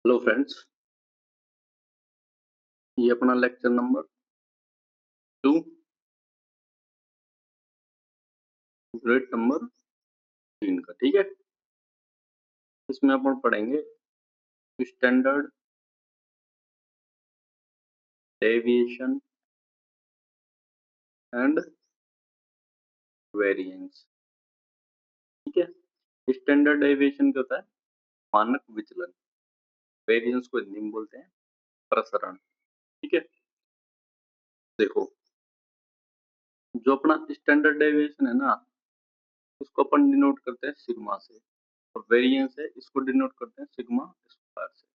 Hello friends, ये अपना lecture number 2 grade number 3 का। ठीक है, इसमें अपन पढ़ेंगे स्टैंडर्ड डेविएशन एंड वेरिएंस। ठीक है, स्टैंडर्ड डेविएशन क्या होता है? मानक विचलन। वेरिएंस को हिंदी में बोलते हैं प्रसरण। ठीक है, देखो, जो अपना स्टैंडर्ड डेविएशन है ना, इसको अपन डिनोट करते हैं सिग्मा से, और वेरिएंस है इसको डिनोट करते हैं सिग्मा स्क्वायर से।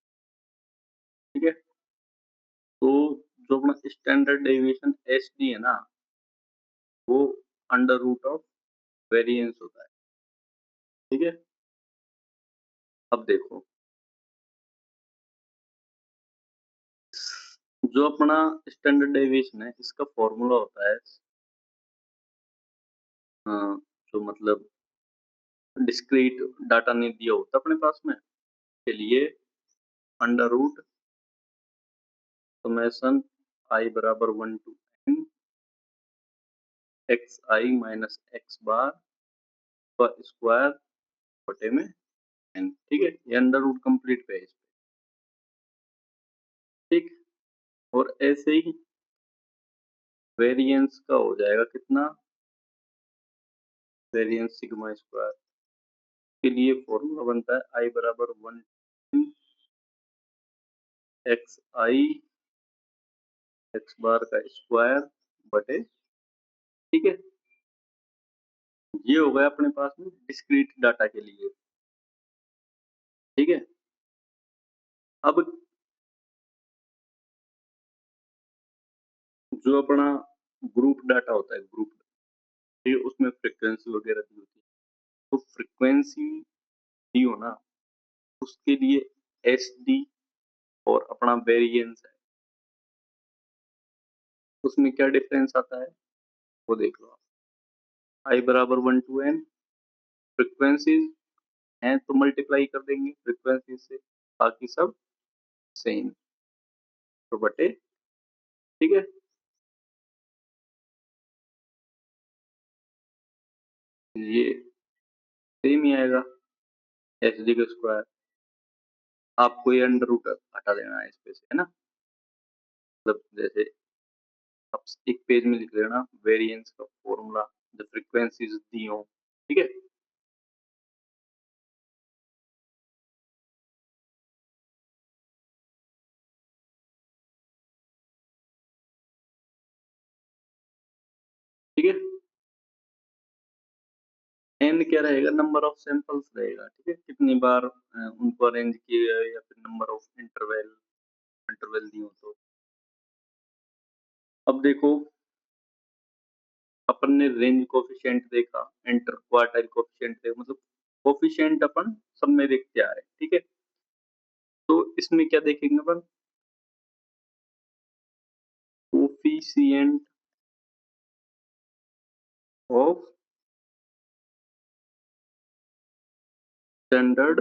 ठीक है, तो जो अपना स्टैंडर्ड डेविएशन एस डी है ना, वो अंडर रूट ऑफ वेरिएंस होता है। ठीक है, अब देखो, जो अपना स्टैंडर्ड डेविएशन है इसका फॉर्मूला होता है जो मतलब डिस्क्रीट डाटा नहीं दिया होता अपने पास में के लिए अंडर रूट समेशन आई बराबर 1 to n x i minus x bar का स्क्वायर बटे में n। ठीक है, ये अंडर रूट कंप्लीट पे है इस पे। ठीक, और ऐसे ही वेरिएंस का हो जाएगा कितना, वेरिएंस सिग्मा स्क्वायर के लिए फॉर्मूला बनता है आई बराबर 1 एक्स आई एक्स बार का स्क्वायर बटे। ठीक है, ये हो गया अपने पास में डिस्क्रीट डाटा के लिए। ठीक है, अब जो अपना ग्रुप डाटा होता है, ग्रुप, ये उसमें फ्रीक्वेंसी वगैरह दी होती है, तो फ्रीक्वेंसी दी हो ना, उसके लिए एस डी और अपना वेरिएंस है, उसमें क्या डिफरेंस आता है वो देख लो आप। आई बराबर 1 to n, फ्रीक्वेंसीज हैं तो मल्टीप्लाई कर देंगे फ्रीक्वेंसी से, बाकी सब सेम, तो बटे। ठीक है, ये सेम ही आएगा एच डी का स्क्वायर। आपको ये अंडर रूट हटा देना है इस पे से, है ना। मतलब जैसे आप एक पेज में लिख लेना वेरिएंस का फॉर्मूला, जो फ्रीक्वेंसीज दी हो। ठीक है, ठीक है, एन क्या रहेगा, नंबर ऑफ सैंपल्स रहेगा। ठीक है, कितनी बार उनको अरेंज किया या फिर नंबर ऑफ इंटरवल इंटरवल दी हो तो। अब देखो, अपन ने रेंज कोफिशिएंट देखा, इंटर क्वार्टाइल कोफिशिएंट देखा, मतलब कोफिशिएंट अपन सब में देखते आ रहे हैं। ठीक है, तो इसमें क्या देखेंगे अपन, कोफिशिएंट ऑफ स्टैंडर्ड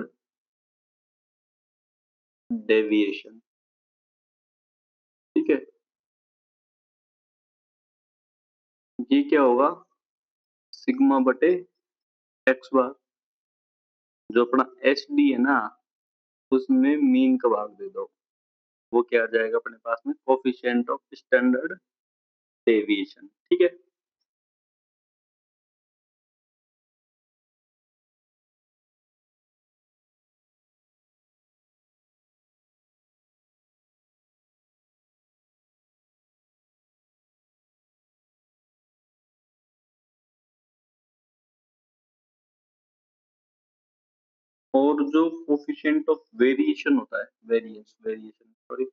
डेविएशन। ठीक है, ये क्या होगा, सिग्मा बटे एक्स बार। जो अपना एच डी है ना, उसमें मीन का भाग दे दो, वो क्या आ जाएगा अपने पास में, कोफिशिएंट ऑफ स्टैंडर्ड डेविएशन। ठीक है, और जो कोफिशिएंट ऑफ वेरिएशन होता है, वेरिएंस वेरिएशन सॉरी,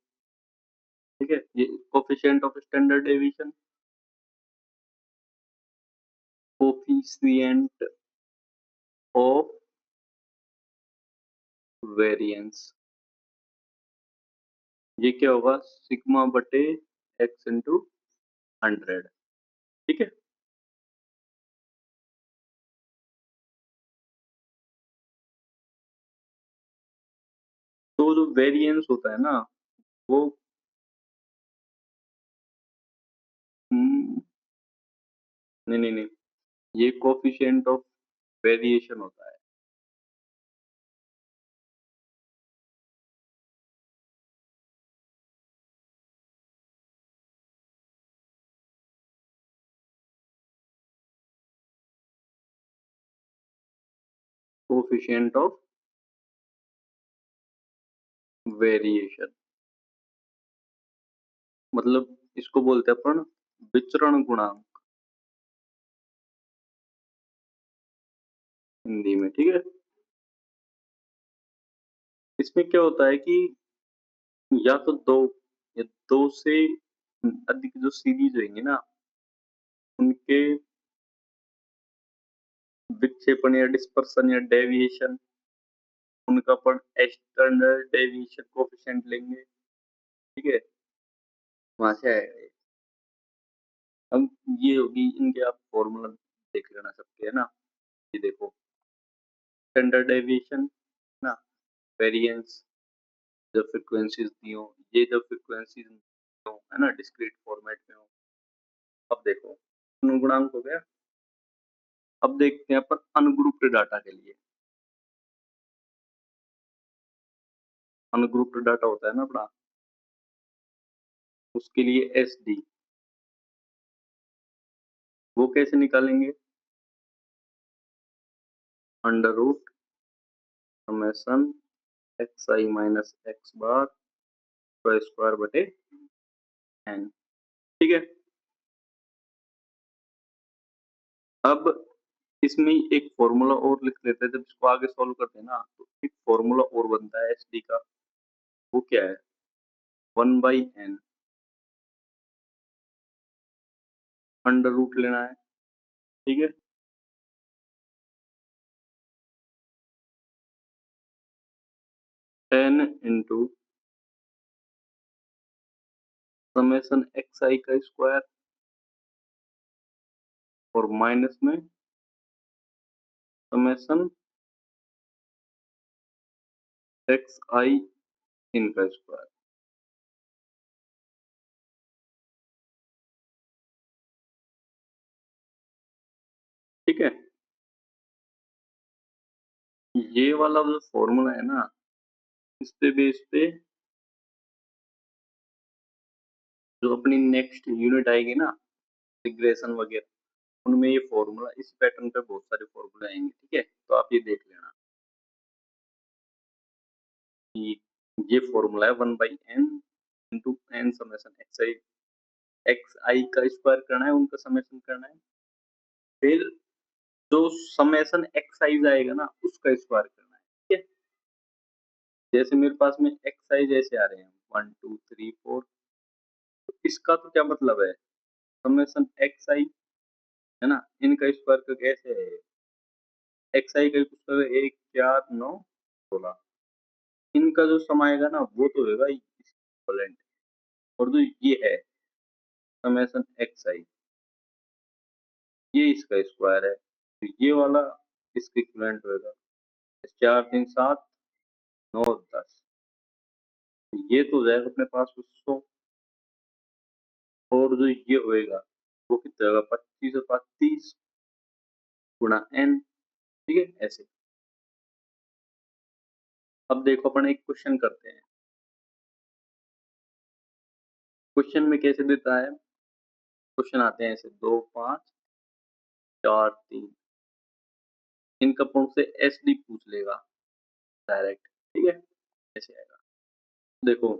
ठीक है, ये coefficient of standard deviation, coefficient of variance, ये क्या होगा, सिग्मा बटे एक्स इंटू 100। ठीक है, तो जो वेरिएंस होता है ना, वो नहीं, नहीं, नहीं, ये कोएफ़िशिएंट ऑफ वेरिएशन होता है। कोएफ़िशिएंट ऑफ वेरिएशन मतलब इसको बोलते हैं अपन विचरण गुणांक हिंदी में, ठीक है? इसमें क्या होता है कि या तो 2 या 2 से अधिक जो सीरीज़ होंगी ना, उनके विक्षेपण या डिस्पर्सन या डेविएशन उनका अपन स्टैंडर्ड डेविएशन कोएफ़िशिएंट लेंगे, ठीक है? वहाँ से आएगा ये। अब ये होगी इनके आप फ़ॉर्मूला देख लेना सबके, है ना? ये देखो स्टैंडर्ड डेविएशन ना, वेरिएंस जब फ्रीक्वेंसीज़ दी हों, ये जब फ्रीक्वेंसीज़ हों, है ना? डिस्क्रीट फॉर्मेट में हो। अब देखो अनुगुणांक हो गया। अब देखते हैं अपन अनग्रुप्ड डाटा के लिए। अनग्रुप्ड डाटा होता है ना अपना, उसके लिए एसडी वो कैसे निकालेंगे? Under root summation x i minus x bar का स्क्वायर बटे एन, ठीक है? अब इसमें एक फॉर्मूला और लिख लेते हैं, जब इसको आगे सॉल्व करते हैं ना तो एक फॉर्मूला और बनता है एसडी का। वो क्या है? 1/n अंडर रूट लेना है, ठीक है? n into summation x i का स्क्वायर और माइनस में समेशन एक्स आई इनका स्क्वायर, ठीक है? ये वाला जो फॉर्मूला है ना, इस पे बेस पे जो अपनी नेक्स्ट यूनिट आएगी ना, रिग्रेशन वगैरह, उनमें ये फॉर्मूला इस पैटर्न पे बहुत सारे फॉर्मूले आएंगे, ठीक है? तो आप ये देख लेना कि ये फॉर्मूला है 1/n into n summation x i का स्क्वायर करना है, उनका समेशन करना है, फिर जो समेशन एक्स आई आएगा ना उसका स्क्वायर करना है, ठीक है? जैसे मेरे पास में एक्स आई जैसे आ रहे हैं 1 2 3 4, तो इसका तो क्या मतलब है? समेशन एक्स आई है ना, इनका स्क्वायर का कैसे है? एक्स आई का स्क्वायर 1 4 9 16, इनका जो सम आएगा ना वो तो होगा इक्विवेलेंट, और जो ये है समेशन एक्स आई, ये इसका स्क्वायर है, तो ये वाला इसका इक्विवेलेंट होगा। 4 3 7 9 10, ये तो हो जाएगा अपने पास 100, और जो ये होएगा वो कितना होगा? 25 और 5 30 गुणा n, ठीक है? ऐसे। अब देखो अपन एक क्वेश्चन करते हैं। क्वेश्चन में कैसे देता है? क्वेश्चन आते हैं ऐसे 2 5 4 3, इनका कौन से एस डी पूछ लेगा डायरेक्ट, ठीक है? ऐसे आएगा। देखो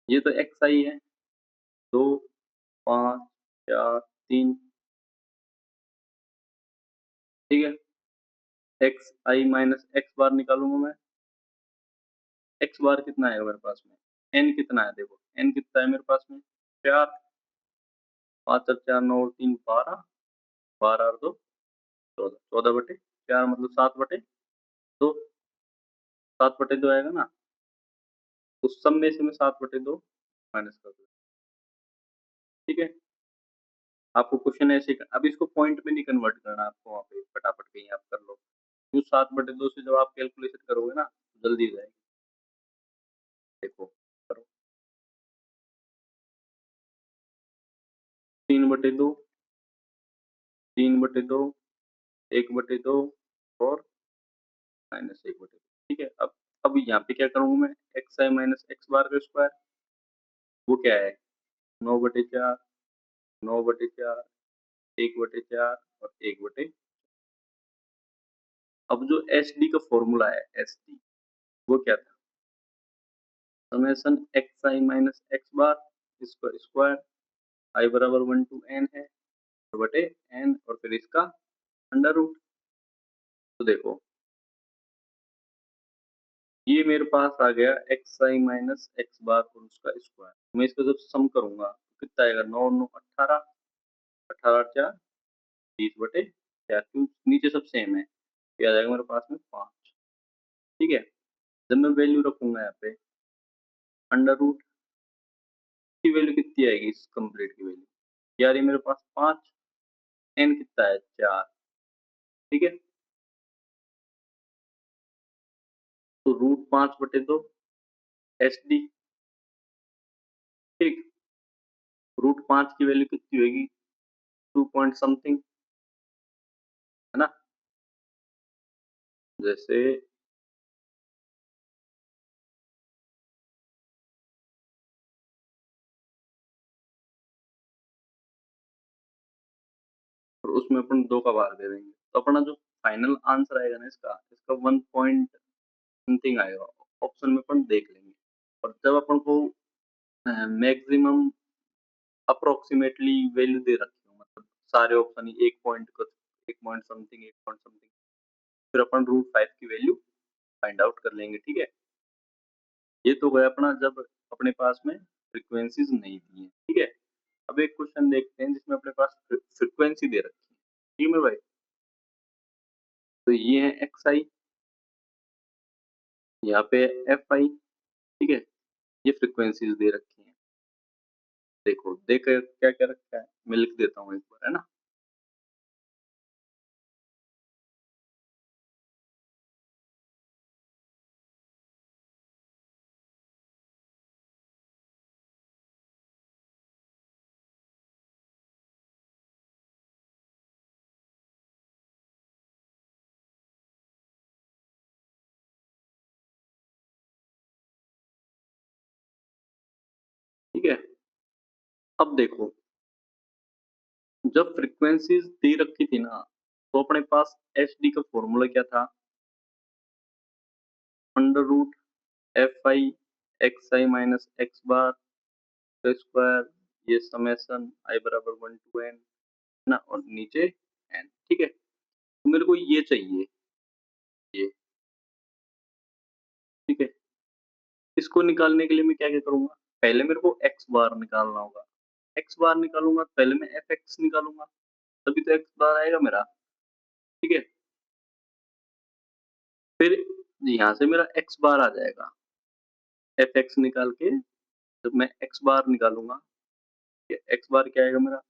ये तो एक्स आई है, 2 5 4 3, ठीक है? एक्स आई माइनस एक्स बार निकालूंगा मैं। एक्स बार कितना है मेरे पास में? एन कितना है? देखो एन कितना है मेरे पास में? 4, 5 और 4 9 और 3 12, 12 और 2 14, 14 बटे 4 मतलब 7 बटे 2, 7 बटे 2 आएगा ना, उस सब में से मैं 7 बटे 2 माइनस कर दूँ, ठीक है? आपको क्वेश्चन ऐसे अब इसको पॉइंट में नहीं कन्वर्ट करना, आपको वहाँ पे फटाफट कहीं आप कर लो। क्यों 7 बटे 2 से जब आप कैलकुलेशन करोगे ना तो जल्दी हो जाएगी। देखो करो 3/2, 3/2, 1/2 और -1/2। ठीक है? अब यहाँ पे क्या करूँगा मैं, xi माइनस x बार का स्क्वायर, वो क्या है 9/4, 9/4, 1/4 और 1/। अब जो एसडी का फॉर्मूला है, एसडी वो क्या था, समेशन xi माइनस x बार इसका स्क्वायर, i बराबर 1 to n है बटे n और फिर इसका अंडर रूट। तो देखो ये मेरे पास आ गया xi माइनस x बार और उसका स्क्वायर। मैं इसका जब सम करूंगा तो कितना आएगा, 9 9 18, 18 4 20/4, क्यों नीचे सब सेम है, ये आ जाएगा मेरे पास में 5। ठीक है? जब मैं वैल्यू रखूंगा यहाँ पे अंडर रूट की वैल्यू कितनी आएगी, इस कंप्लीट की वैल्यू यार ये मेरे पास 5, n कितना है 4। ठीक है? तो √5/2 एस डी। ठीक, √5 की वैल्यू कितनी होगी, 2 पॉइंट समथिंग, है ना? जैसे और उसमें अपन 2 का भाग दे देंगे तो अपना जो फाइनल आंसर आएगा ना इसका, इसका 1 पॉइंट समथिंग आएगा। ऑप्शन में अपन देख लेंगे। और जब अपन को मैक्सिमम अप्रोक्सीमेटली वैल्यू दे रखी हो, मतलब सारे ऑप्शन ही 1 पॉइंट का, 1 पॉइंट समथिंग, 1 पॉइंट समथिंग, फिर अपन √5 की वैल्यू फाइंड आउट कर लेंगे। ठीक है? ये तो गया अपना जब अपने पास में फ्रीक्वेंसीज नहीं दी है। ठीक है? अब एक क्वेश्चन देखते हैं जिसमें अपने पास फ्रीक्वेंसी दे रखी है। ठीक है मेरे भाई? तो ये है एक्स आई, यहाँ पे एफ आई। ठीक है? ये फ्रीक्वेंसीज दे रखी हैं। देखो देख क्या क्या रखा है, मैं लिख देता हूँ एक बार, है ना? ठीक है? अब देखो जब फ्रीक्वेंसीज दे रखी थी ना, तो अपने पास एच डी का फॉर्मूला क्या था, √fi xi माइनस x बार का स्क्वायर, ये समेशन i बराबर 1 to n, है ना, और नीचे n। ठीक है? तो मेरे को ये चाहिए, ये। ठीक है? इसको निकालने के लिए मैं क्या क्या करूंगा, पहले मेरे को x बार निकालना होगा। x बार निकालूंगा पहले मैं fx निकालूंगा, तभी तो x बार आएगा मेरा। ठीक है? फिर यहाँ से मेरा x बार आ जाएगा, fx निकाल के जब मैं x बार निकालूंगा, x बार क्या आएगा मेरा,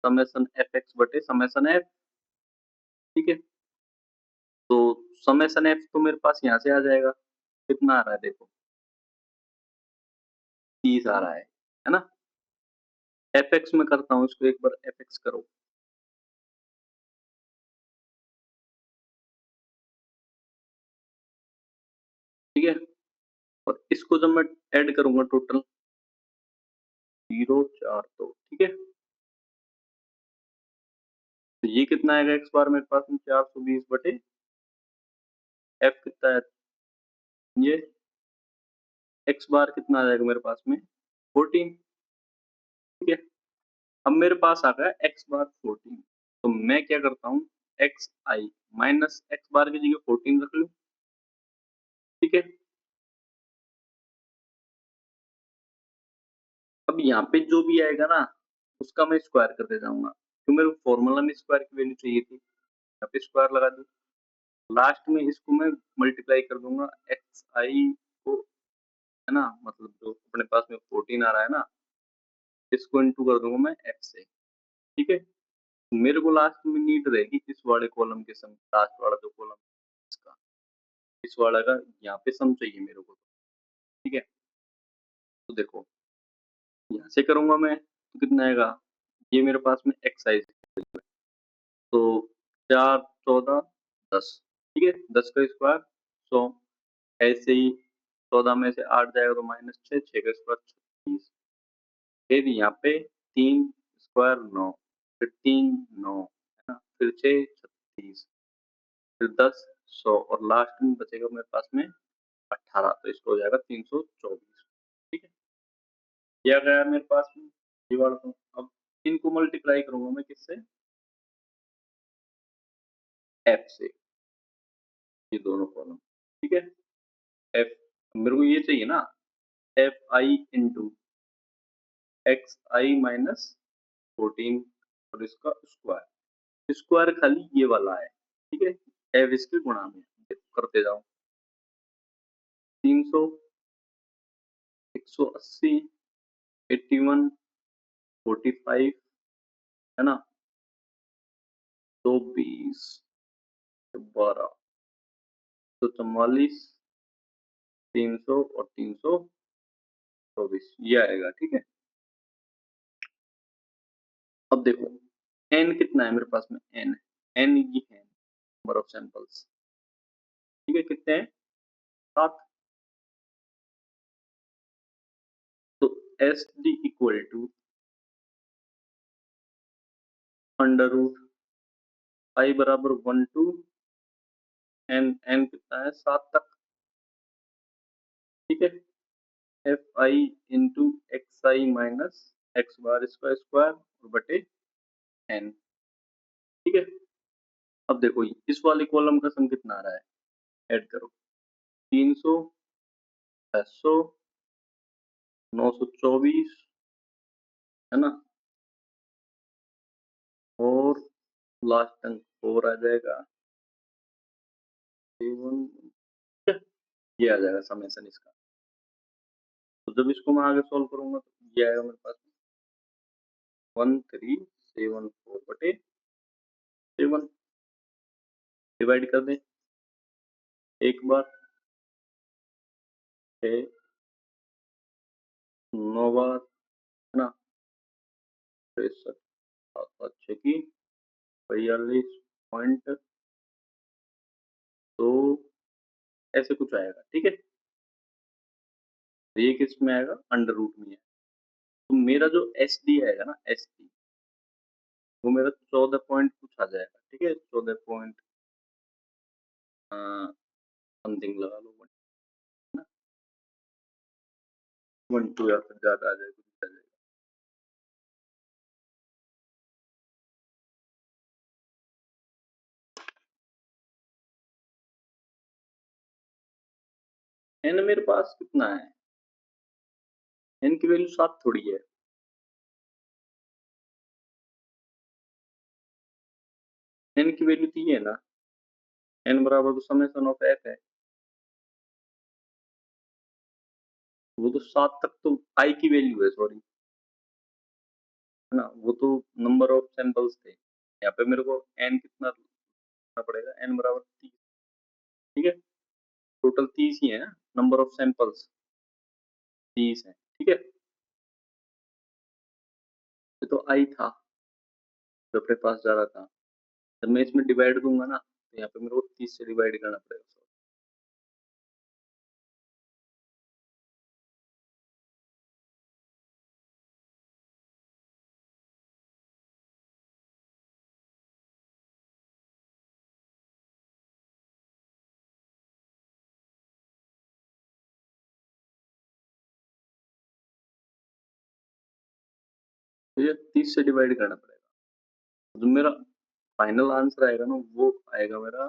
समेशन fx बटे समेशन f। ठीक है? तो समेशन f तो मेरे पास यहाँ से आ जाएगा, कितना आ रहा है देखो, 30 आ रहा है ना? fx में करता हूँ इसको, एक बार fx करो। ठीक है? और इसको जब मैं ऐड करूंगा टोटल 0 4 2। ठीक है? तो ये कितना आएगा x बार मेरे पास में, 420 f कितना है, ये x बार कितना आ जाएगा मेरे पास में 14। ठीक है? अब मेरे पास आ गया x बार 14, तो मैं क्या करता हूँ, एक्स आई माइनस एक्स बार की जगह 14 रख लूँ। ठीक है? अब यहाँ पे जो भी आएगा ना, उसका मैं स्क्वायर करते जाऊंगा, क्यों मेरे को फॉर्मूला में स्क्वायर की वैल्यू चाहिए थी, यहाँ पे स्क्वायर लगा दूँ। लास्ट में इसको मैं मल्टीप्लाई कर दूंगा एक्स आई को, है ना, मतलब जो अपने पास में 14 आ रहा है ना, इसको इंटू कर दूंगा मैं एक्स से। ठीक है? मेरे को लास्ट में नीड रहेगी इस वाले कॉलम के सम, लास्ट वाला जो कॉलम इसका, इस वाला का यहाँ पे सम चाहिए मेरे को। ठीक है? तो देखो यहाँ से करूंगा मैं तो कितना आएगा, ये मेरे पास में एक्साइज, तो 4, 14, 10, ठीक है, 10 का स्क्वायर 100, ऐसे ही 14 में से 8 जाएगा तो -6, 6 का स्क्वायर 36, फिर यहाँ पे 3 स्क्वायर 9, फिर 3 9 है ना, फिर 6 36, फिर 10 100 और लास्ट में बचेगा मेरे पास में 18, तो इसको हो जाएगा 324, ठीक है, ये आ गया मेरे पास में ये वाला। तो अब इनको मल्टीप्लाई करूंगा मैं किससे, एफ से, ये दोनों कॉलम, ठीक है, एफ मेरे को ये चाहिए ना, F i into x i minus 14 और इसका स्क्वायर, स्क्वायर खाली ये वाला है, ठीक है, एफ इसके गुणा में, देखो करते जाओ, 300, 180, 81, 45 है ना, 220, 12, 144, 300 और 324, ये आएगा, ठीक है। अब देखो एन कितना है मेरे पास में, एन एन ये है नंबर ऑफ सैंपल्स, ठीक है, कितने हैं, 7, तो S D equal to under root I बराबर 1 टू एन, एन कितना है 7 तक, ठीक है, f i into x i minus x bar इसका स्क्वायर और बटे एन, ठीक है। अब देखो इस वाले कॉलम का सम कितना आ रहा है, ऐड करो, 300, 600, 924 है ना, और लास्ट अंक 4 आ जाएगा, 7, ये आ जाएगा समेसन इसका। तो जब इसको मैं आगे सॉल्व करूंगा तो ये आएगा मेरे पास 1374 बटे 7, डिवाइड कर दें एक बार, 6 9 बार है ना, 63, 7 की 42.2, ऐसे कुछ आएगा, ठीक है, तो ये किस में आएगा, अंडर रूट में है, तो मेरा जो एस डी आएगा ना, एस डी वो मेरा 14 पॉइंट कुछ आ जाएगा, ठीक है, 14 पॉइंट समथिंग लगा लो, है ना, 12 या फिर ज्यादा आ जाएगा, कुछ आ जाएगा। एन मेरे पास कितना है, एन की वैल्यू 7 थोड़ी है, एन की वैल्यू तो ये है ना, एन बराबर तो समेशन ऑफ एफ है, वो तो 7 तक तो आई की वैल्यू है, सॉरी है ना, वो तो नंबर ऑफ सैंपल्स थे, यहाँ पे मेरे को एन कितना रखना पड़ेगा, एन बराबर 30, ठीक है, टोटल 30 ही है ना, नंबर ऑफ सैंपल्स 30 है, ठीक है, ये तो आई था जो अपने पास जा रहा था, जब मैं इसमें डिवाइड दूंगा ना तो यहाँ पे मेरे को 30 से डिवाइड करना पड़ेगा, तो ये 30 से डिवाइड करना पड़ेगा, जो मेरा फाइनल आंसर आएगा ना वो आएगा मेरा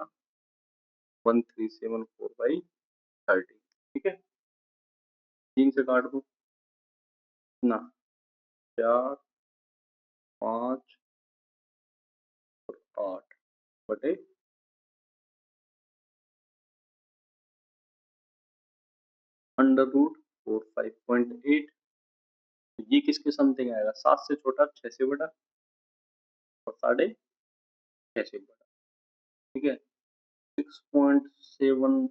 1374/30, ठीक है, 3 से काट दो ना, 4, 5 और 8 बटे अंडर रूट 45.8, ये किसके समथिंग आएगा, 7 से छोटा, 6 से बड़ा और 6.5 से बड़ा, ठीक है, 6.7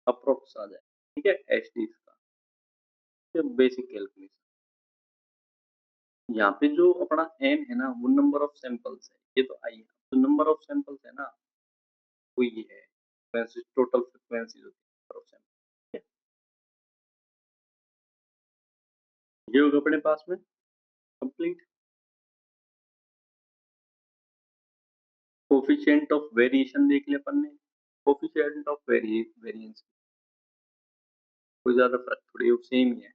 अप्रोक्स आ जाए, ठीक है, एच डी इसका, ये बेसिक कैलकुलेशन। यहाँ पे जो अपना एन है ना वो नंबर ऑफ सैंपल्स है, ये तो आई है। तो नंबर ऑफ सैंपल्स है ना वो ये है, फ्रीक्वेंसी टोटल फ्रीक्वेंसी होती है नंबर ऑफ सैंपल। ये होगा अपने पास में कंप्लीट। कोफिशिएंट ऑफ वेरिएशन देख लिया अपन ने, कोफिशिएंट ऑफ वेरिएंस कोई ज्यादा फर्क थोड़ी है, सेम ही है।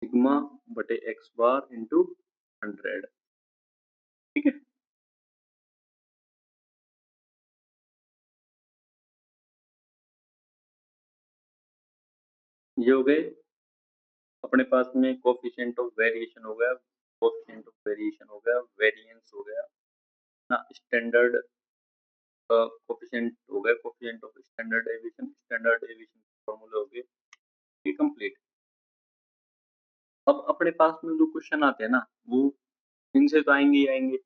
सिग्मा बटे एक्स बार इंटू 100, ठीक है। ये हो गए अपने पास में कोफिशिएंट ऑफ वेरिएशन हो गया, कोफिशिएंट ऑफ वेरिएशन हो गया, वेरिएंस हो गया ना, स्टैंडर्ड कोफिशिएंट हो गया, कोफिशिएंट ऑफ स्टैंडर्ड डेविएशन फॉर्मूले हो गए, ये कंप्लीट। अब अपने पास में जो क्वेश्चन आते हैं ना वो इनसे तो आएंगे ही आएंगे।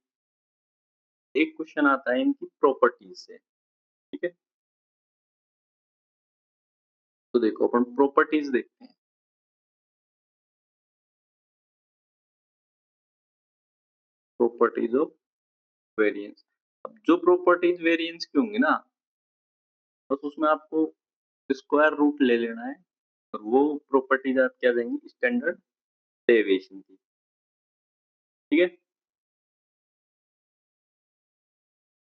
एक क्वेश्चन आता है इनकी प्रॉपर्टीज से, ठीक है। तो देखो अपन प्रॉपर्टीज देखते हैं। Properties of variance. अब जो प्रॉपर्टीज वेरिएंस की होंगी ना, बस उसमें आपको स्क्वायर रूट ले लेना है और वो प्रॉपर्टीज आप क्या देंगी, स्टैंडर्ड डेविएशन की, ठीक है।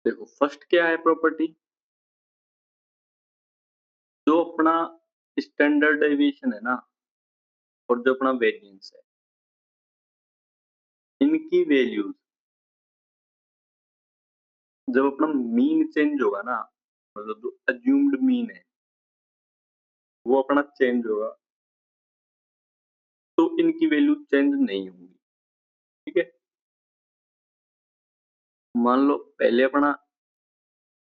देखो फर्स्ट क्या है प्रॉपर्टी, जो अपना स्टैंडर्ड डेविएशन है ना और जो अपना वेरिएंस है, इनकी वैल्यूज जब अपना मीन चेंज होगा ना, मतलब जो अज्यूम्ड मीन है वो अपना चेंज होगा, तो इनकी वैल्यू चेंज नहीं होंगी, ठीक है। मान लो पहले अपना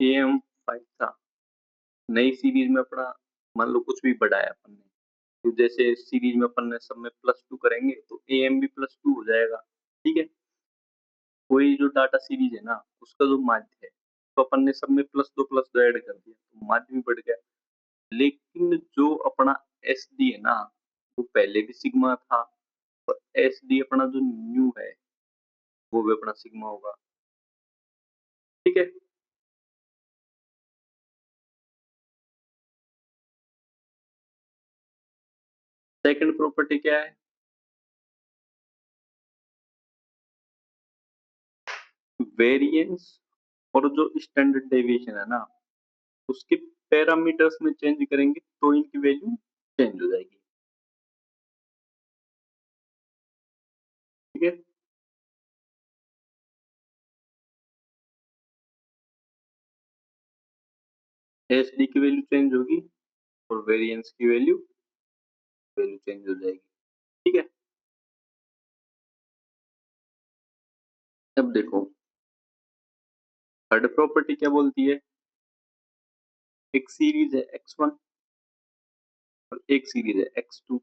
AM5 था, नई सीरीज में अपना मान लो कुछ भी बढ़ाया अपन ने, तो जैसे सीरीज में अपन ने सब में +2 करेंगे तो AM भी +2 हो जाएगा, ठीक है। कोई जो डाटा सीरीज है ना उसका जो माध्य है, तो अपन ने सब में +2 ऐड कर दिया तो माध्य भी बढ़ गया। लेकिन जो अपना SD है ना वो पहले भी सिग्मा था, और SD अपना जो न्यू है वो भी अपना सिग्मा होगा, ठीक है। सेकंड प्रॉपर्टी क्या है, वेरिएंस और जो स्टैंडर्ड डेविएशन है ना उसके पैरामीटर्स में चेंज करेंगे तो इनकी वैल्यू चेंज हो जाएगी, ठीक है। SD की वैल्यू चेंज होगी और वेरिएंस की वैल्यू चेंज हो जाएगी, ठीक है। अब देखो थर्ड प्रॉपर्टी क्या बोलती है, एक सीरीज है x1 और एक सीरीज है x2,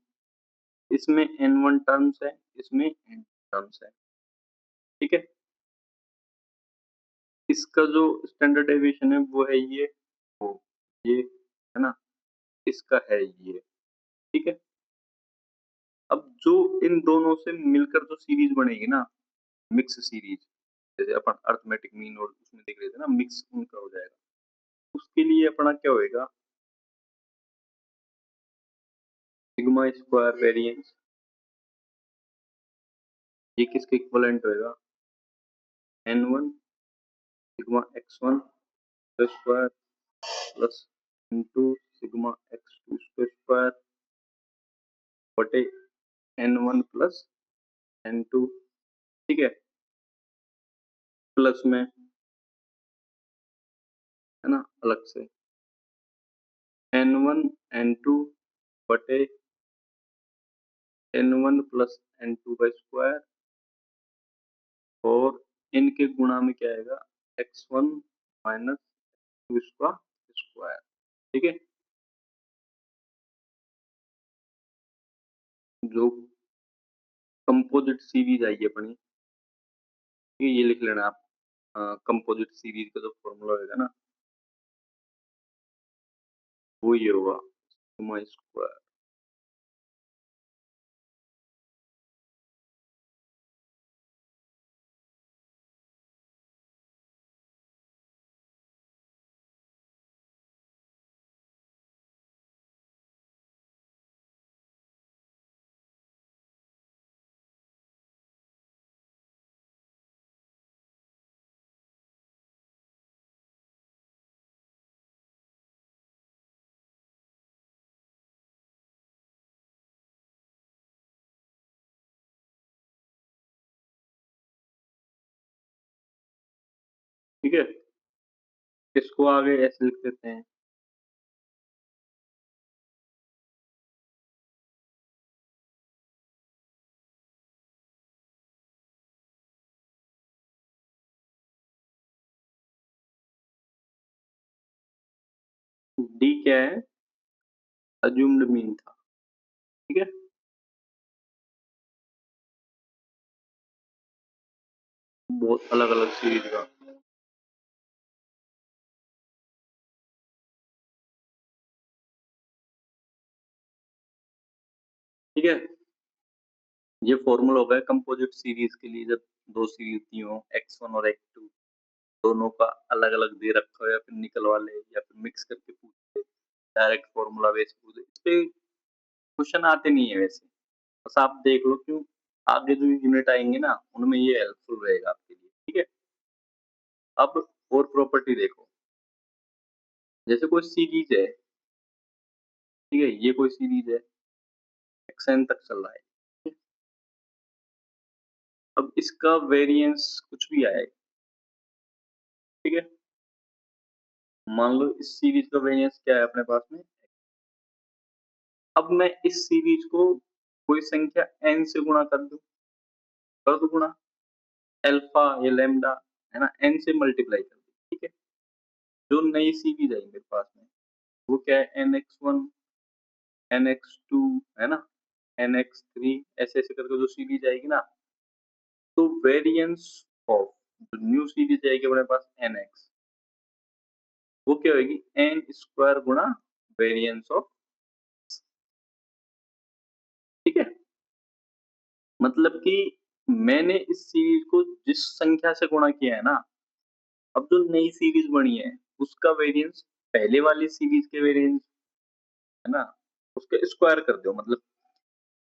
इसमें n1 टर्म्स है, इसमें n टर्म्स है, ठीक है। इसका जो स्टैंडर्ड डेविएशन है वो है वो ये है ना, इसका है ये, ठीक है। अब जो इन दोनों से मिलकर जो सीरीज बनेगी ना, मिक्स सीरीज, जैसे अपन अर्थमेटिक मीन और उसमें देख रहे थे ना, मिक्स उनका हो जाएगा, उसके लिए अपना क्या होएगा, सिग्मा स्क्वायर वेरिएंस, ये किसके इक्विवेलेंट होएगा, n1 sigma x1 square plus into sigma x2 square बटे n1 प्लस n2, ठीक है, प्लस में है ना अलग से n1 n2 बटे n1 प्लस n2 का स्क्वायर, और इनके गुणा में क्या आएगा, x1 माइनस टू इसका स्क्वायर, ठीक है। जो कंपोजिट सीरीज आई है अपनी, ठीक है, ये लिख लेना आप, कंपोजिट सीरीज का जो फॉर्मूला होगा ना वो ये होगा सिग्मा स्क्वायर। ठीक है, इसको आगे ऐसे लिख देते हैं। डी क्या है? अज्यूम्ड मीन था। ठीक है, बहुत अलग अलग सीरीज का। ठीक है, ये फॉर्मूला होगा कंपोजिट सीरीज के लिए, जब दो सीरीज दी हो x1 और x2, दोनों का अलग अलग दे रखा हो या फिर निकलवा ले या फिर मिक्स करके पूछ ले, डायरेक्ट फॉर्मूला बेस पूछ ले, इस पे क्वेश्चन आते नहीं है वैसे। बस आप देख लो, क्यों आगे जो यूनिट आएंगे ना उनमें ये हेल्पफुल रहेगा आपके लिए। ठीक है, अब और प्रॉपर्टी देखो, जैसे कोई सीरीज है, ठीक है, ये कोई सीरीज है, xn तक चल रहा है। अब इसका वेरिएंस कुछ भी आए, ठीक है, मान लो इस सीरीज का वेरिएंस क्या है अपने पास में। अब मैं इस सीरीज को कोई संख्या n से गुणा कर दूं गुणा, अल्फा या लैम्डा, है ना, n से मल्टीप्लाई कर दूं। ठीक है, जो नई सीरीज आई मेरे पास में वो क्या है, nx1 nx2, है ना, nx3, ऐसे ऐसे करके जो सीरीज आएगी ना, तो वेरिएंस ऑफ न्यू सीरीज आएगी अपने पास nx, वो क्या होगी, n स्क्वायर गुणा वेरिएंस ऑफ। ठीक है, मतलब कि मैंने इस सीरीज को जिस संख्या से गुणा किया है ना, अब जो नई सीरीज बनी है उसका वेरिएंस पहले वाली सीरीज के वेरिएंस, है ना, उसका स्क्वायर कर दो। मतलब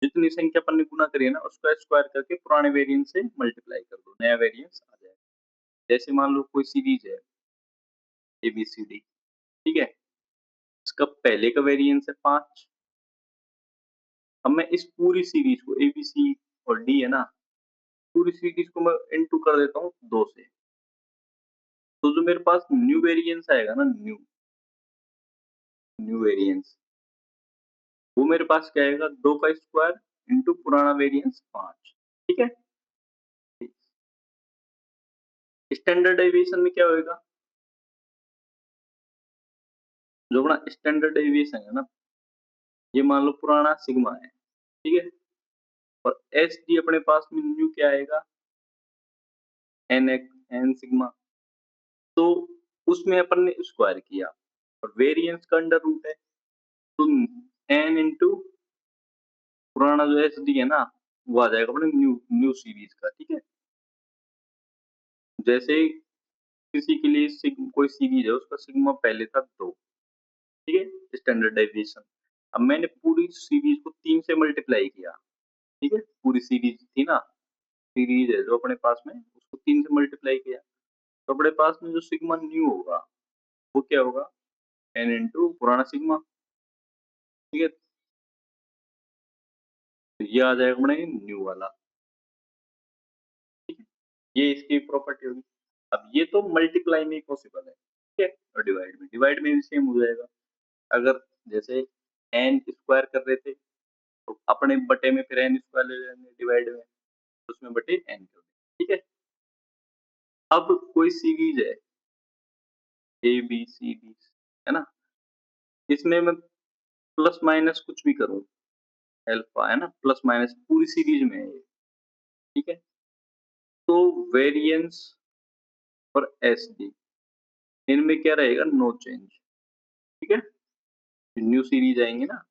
जितनी संख्या अपन ने गुणा करी है ना उसका स्क्वायर करके पुराने वेरिएंस से मल्टीप्लाई कर दो, नया वेरिएंस आ जाएगा। जैसे मान लो कोई सीरीज है ABCD, ठीक है, इसका पहले का वेरिएंस है 5। अब मैं इस पूरी सीरीज को ABC और D, है ना, पूरी सीरीज को मैं इनटू कर देता हूँ 2 से, तो जो मेरे पास न्यू वेरिएंस आएगा ना, न्यू न्यू वेरिएंस, वो मेरे पास क्या आएगा, 2 का स्क्वायर इंटू पुराना वेरिएंस 5। ठीक है, स्टैंडर्ड डेविएशन में क्या होएगा, जो अपना स्टैंडर्ड डेविएशन है ना, ये मान लो पुराना सिग्मा है, ठीक है, और एस डी अपने पास में न्यू क्या आएगा, एन एन सिग्मा, तो उसमें अपन ने स्क्वायर किया और वेरिएंस का अंडर रूट है, तो एन इंटू पुराना जो एस डी है ना, वो आ जाएगा अपने न्यू न्यू सीरीज का। ठीक है, जैसे किसी के लिए कोई सीरीज है उसका सिग्मा पहले था 2, ठीक है, स्टैंडर्ड डेविएशन। अब मैंने पूरी सीरीज को 3 से मल्टीप्लाई किया, ठीक है, पूरी सीरीज थी ना, सीरीज है जो अपने पास में, उसको 3 से मल्टीप्लाई किया, तो अपने पास में जो सिग्मा न्यू होगा वो क्या होगा, एन इंटू पुराना सिग्मा। ठीक है, तो ये आ जाएगा अपने न्यू वाला। ठीक है, ये इसकी प्रॉपर्टी होगी। अब ये तो मल्टीप्लाई में पॉसिबल है, ठीक है, और डिवाइड में भी सेम हो जाएगा। अगर जैसे एन स्क्वायर कर रहे थे तो अपने बटे में फिर एन स्क्वायर ले लेंगे डिवाइड में, उसमें बटे एन कर देंगे। ठीक है, अब कोई सीरीज है ABCD, है ना, इसमें मैं प्लस माइनस कुछ भी करूं, अल्फा, है ना, प्लस माइनस पूरी सीरीज में है ये। ठीक है, तो वेरिएंस और SD, इनमें क्या रहेगा, नो चेंज। ठीक है, न्यू सीरीज आएंगे ना,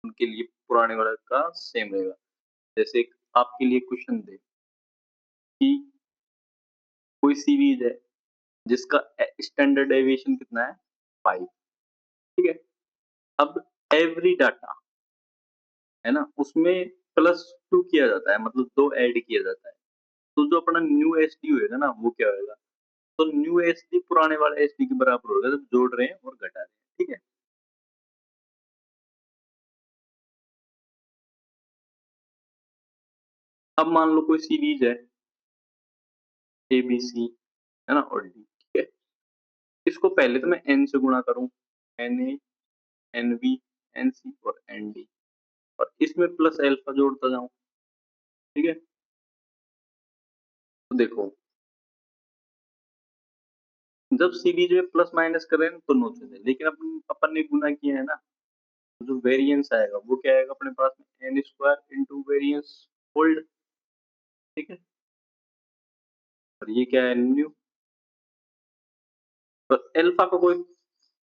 उनके लिए पुराने वाले का सेम रहेगा। जैसे एक आपके लिए क्वेश्चन दे कि कोई सीरीज है जिसका स्टैंडर्ड डेविएशन कितना है 5, ठीक है। अब एवरी डाटा है ना, उसमें +2 किया जाता है, मतलब 2 ऐड किया जाता है। तो जो अपना न्यू एसडी होएगा ना, वो क्या होएगा? तो न्यू एसडी पुराने वाले एसडी के बराबर होगा, जब जोड़ रहे हैं और घटा रहे हैं, ठीक है। अब मान लो कोई सीरीज है ए बी सी, है ना, और डी, ठीक है। इसको पहले तो मैं एन से गुणा करूं, N A, N B, N C और एन डी, और इसमें प्लस अल्फा जोड़ता जाऊं, ठीक है। तो देखो, जब सीरीज में प्लस माइनस करें तो नोट है, लेकिन अपन अपन ने गुना किया है ना, तो जो वेरिएंस आएगा वो क्या आएगा अपने पास में, N square into variance old, ठीक है। और ये क्या है, न्यू। तो अल्फा का कोई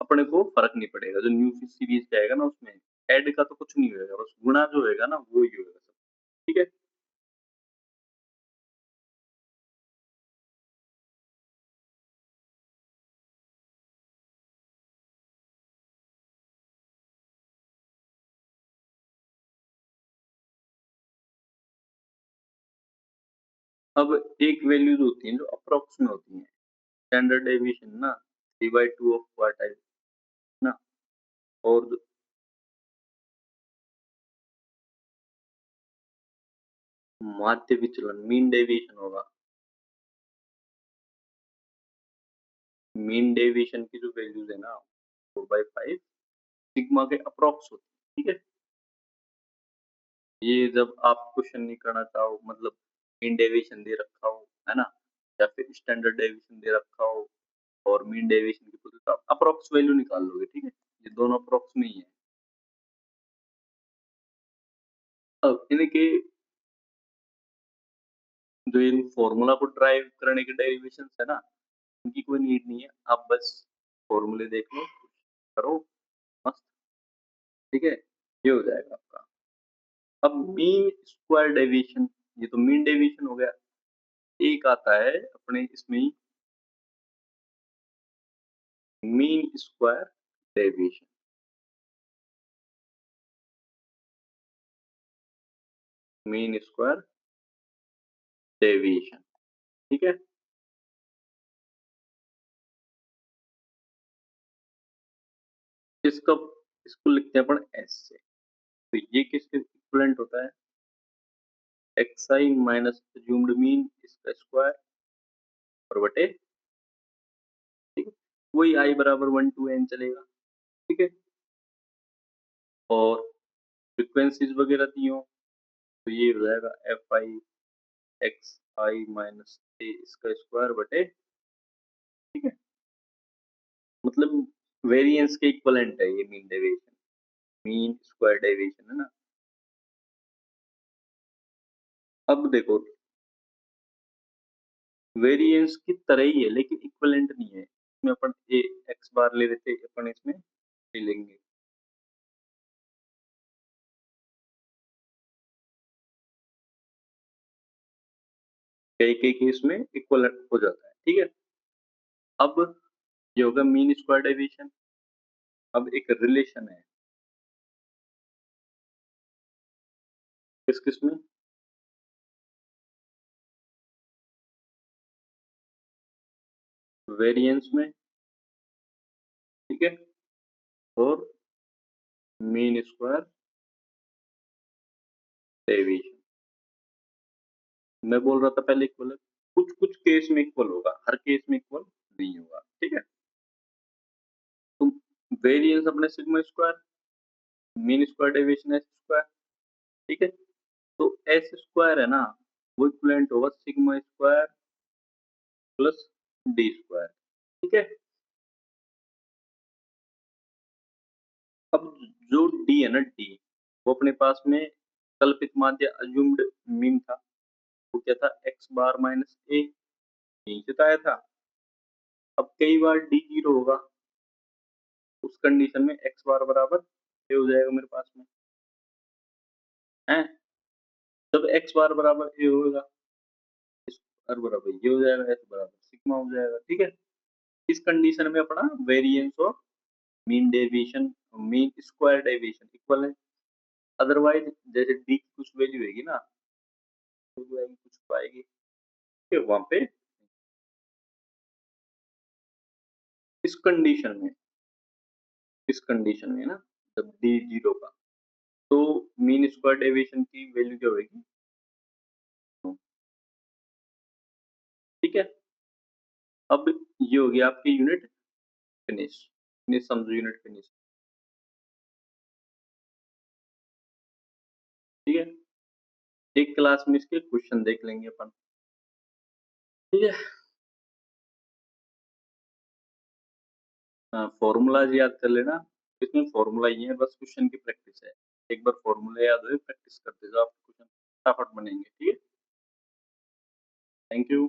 अपने को फर्क नहीं पड़ेगा, जो न्यू सीरीज का आएगा ना उसमें ऐड का तो कुछ नहीं होएगा, बस गुणा जो होएगा ना वो ही होएगा सब, ठीक है। अब एक वैल्यूज होती हैं जो अप्रोक्स में होती हैं, स्टैंडर्ड डेविएशन ना 3/2 ऑफ क्वार्टाइल ना, और माध्य विचलन मीन डेविएशन होगा। मीन डेविएशन की जो वैल्यूज है ना 4/5 सिग्मा के अप्रोक्स होती है, ठीक है। ये जब आप क्वेश्चन नहीं करना चाहो, मतलब मीन डेविएशन दे रखा हो, है ना, या फिर स्टैंडर्ड डेविएशन दे रखा हो और मीन डेविएशन की पूरी तो आप अप्रोक्स वैल्यू निकाल लोगे, ठीक है। ये दोनों अप्रोक्स में ही है। अब इनके जो इन फॉर्मूला को ड्राइव करने के डेरिवेशन है ना, उनकी कोई नीड नहीं है, आप बस फॉर्मूले देख लो, करो, मस्त, ठीक है, ये हो जाएगा आपका। अब मीन स्क्वायर डेविएशन, ये तो मीन डेविएशन हो गया। एक आता है अपने इसमें ही mean square deviation, mean square deviation, ठीक है। इसका इसको लिखते हैं अपन एस से। तो ये किसके इक्विवेलेंट होता है, x i minus assumed mean इसका स्क्वायर और बटे, ठीक है, वही आई बराबर 1 to n चलेगा, ठीक है। और फ्रीक्वेंसीज वगैरह दी हो तो ये हो जाएगा f i x i minus a इसका स्क्वायर बटे, ठीक है, मतलब वेरिएंस के इक्वलेंट है ये mean deviation, mean square deviation है ना। अब देखो, वेरिएंस की तरह ही है लेकिन इक्वलेंट नहीं है, इसमें अपन ए एक्स बार ले लेते अपन, इसमें ले लेंगे, कई कई केस में इक्वलेंट हो जाता है, ठीक है। अब ये होगा मीन स्क्वायर डेविएशन। अब एक रिलेशन है किस किस में, वेरिएंस में, ठीक है, और मीन स्क्वायर डेविएशन। मैं बोल रहा था पहले इक्वल है, कुछ कुछ केस में इक्वल होगा, हर केस में इक्वल नहीं होगा, ठीक है। तो वेरिएंस अपने sigma square, mean square deviation S square, ठीक है। तो एस स्क्वायर है ना, वो इक्वलेंट होगा sigma square plus D square, ठीक है। अब जो डी है ना, डी वो अपने पास में कल्पित माध्य अज्यूम्ड मीन था, वो क्या था, एक्स बार माइनस ए, यहीं से तो आया था। अब कई बार डी जीरो होगा, उस कंडीशन में एक्स बार बराबर ये हो जाएगा मेरे पास में, हैं? जब x बार बराबर a होगा, s बार बराबर ये हो जाएगा, s बराबर सिग्मा हो जाएगा, ठीक है? इस कंडीशन में अपना वेरिएंस और mean deviation, mean square deviation equal है। अदरवाइज जैसे d की कुछ वैल्यू रहेगी ना, कुछ आएगी, कुछ तो आएगी, फिर वहाँ पे इस कंडीशन में ना, जब d 0 का, तो मीन स्क्वायर डेविएशन की वैल्यू क्या होगी? ठीक है? अब ये हो गया आपकी यूनिट फिनिश, फिनिश समझो, यूनिट फिनिश, ठीक है? एक क्लास में इसके क्वेश्चन देख लेंगे अपन, ठीक है? फॉर्मूलाज याद कर लेना, इसमें फॉर्मूला ही है, बस क्वेश्चन की प्रैक्टिस है। एक बार फॉर्मूला याद हो, प्रैक्टिस करते जाओ, क्वेश्चन फटाफट बनेंगे, ठीक है? Thank you.